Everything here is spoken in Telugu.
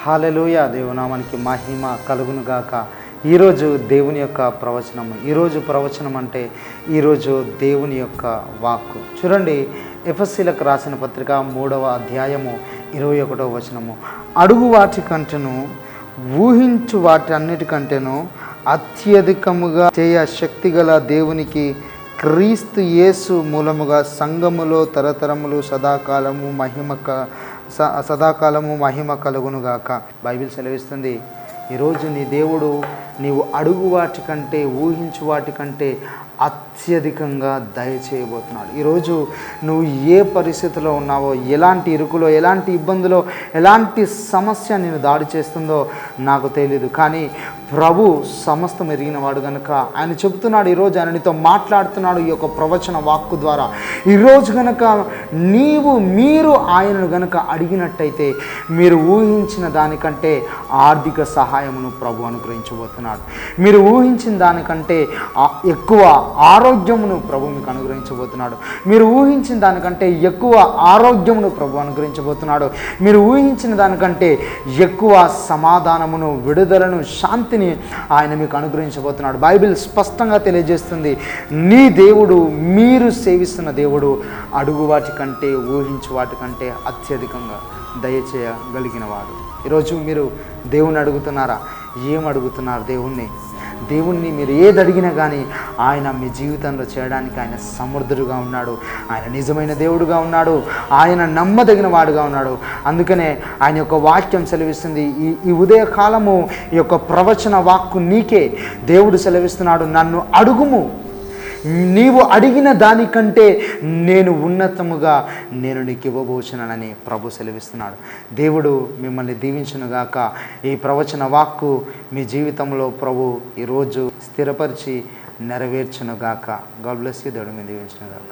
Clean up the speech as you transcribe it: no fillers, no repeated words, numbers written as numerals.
హల్లెలూయా. దేవునామానికి మహిమ కలుగును గాక. ఈరోజు దేవుని యొక్క ప్రవచనము. ఈరోజు ప్రవచనం అంటే ఈరోజు దేవుని యొక్క వాక్కు. చూడండి, ఎఫెసీలకు రాసిన పత్రిక 3వ అధ్యాయము 21వ వచనము. అడుగు వాటి కంటేను ఊహించు వాటి అన్నిటికంటేను అత్యధికముగా చేయ శక్తిగల దేవునికి క్రీస్తు యేసు మూలముగా సంఘములో తరతరములు సదాకాలము మహిమ కలుగునుగాక. బైబిల్ సెలవిస్తుంది, ఈరోజు నీ దేవుడు నీవు అడుగు వాటి కంటే ఊహించు వాటి కంటే అత్యధికంగా దయచేయబోతున్నాడు. ఈరోజు నువ్వు ఏ పరిస్థితిలో ఉన్నావో, ఎలాంటి ఇరుకులో, ఎలాంటి ఇబ్బందులో, ఎలాంటి సమస్య నేను దాడి చేస్తుందో నాకు తెలియదు, కానీ ప్రభు సమస్తం ఎరిగినవాడు కనుక ఆయన చెబుతున్నాడు. ఈరోజు ఆయన నీతో మాట్లాడుతున్నాడు ఈ యొక్క ప్రవచన వాక్కు ద్వారా. ఈరోజు కనుక మీరు ఆయనను గనక అడిగినట్టయితే మీరు ఊహించిన దానికంటే ఆర్థిక సహాయమును ప్రభు అనుగ్రహించబోతున్నాడు. మీరు ఊహించిన దానికంటే ఎక్కువ ఆరోగ్యమును ప్రభు మీకు అనుగ్రహించబోతున్నాడు. మీరు ఊహించిన దానికంటే ఎక్కువ ఆరోగ్యమును ప్రభు అనుగ్రహించబోతున్నాడు. మీరు ఊహించిన దానికంటే ఎక్కువ సమాధానమును, విడుదలను, శాంతిని ఆయన మీకు అనుగ్రహించబోతున్నాడు. బైబిల్ స్పష్టంగా తెలియజేస్తుంది, నీ దేవుడు, మీరు సేవిస్తున్న దేవుడు అడుగు వాటి కంటే ఊహించు వాటి కంటే అత్యధికంగా దయచేయగలిగిన వాడు. ఈరోజు మీరు దేవుణ్ణి అడుగుతున్నారా? ఏం అడుగుతున్నారు దేవుణ్ణి మీరు ఏది అడిగినా కానీ ఆయన మీ జీవితంలో చేయడానికి ఆయన సమర్థుడుగా ఉన్నాడు. ఆయన నిజమైన దేవుడుగా ఉన్నాడు. ఆయన నమ్మదగిన వాడుగా ఉన్నాడు. అందుకనే ఆయన యొక్క వాక్యం సెలవిస్తుంది. ఈ ఉదయకాలము ఈ యొక్క ప్రవచన వాక్కు నీకే. దేవుడు సెలవిస్తున్నాడు, నన్ను అడుగుము, నీవు అడిగిన దానికంటే నేను ఉన్నతముగా నేను నీకు ఇవ్వబోచున్నానని ప్రభు సెలవిస్తున్నాడు. దేవుడు మిమ్మల్ని దీవించునుగాక. ఈ ప్రవచన వాక్కు మీ జీవితంలో ప్రభు ఈరోజు స్థిరపరిచి నెరవేర్చునుగాక. God bless you. దేవుడు మీ దీవించునుగాక.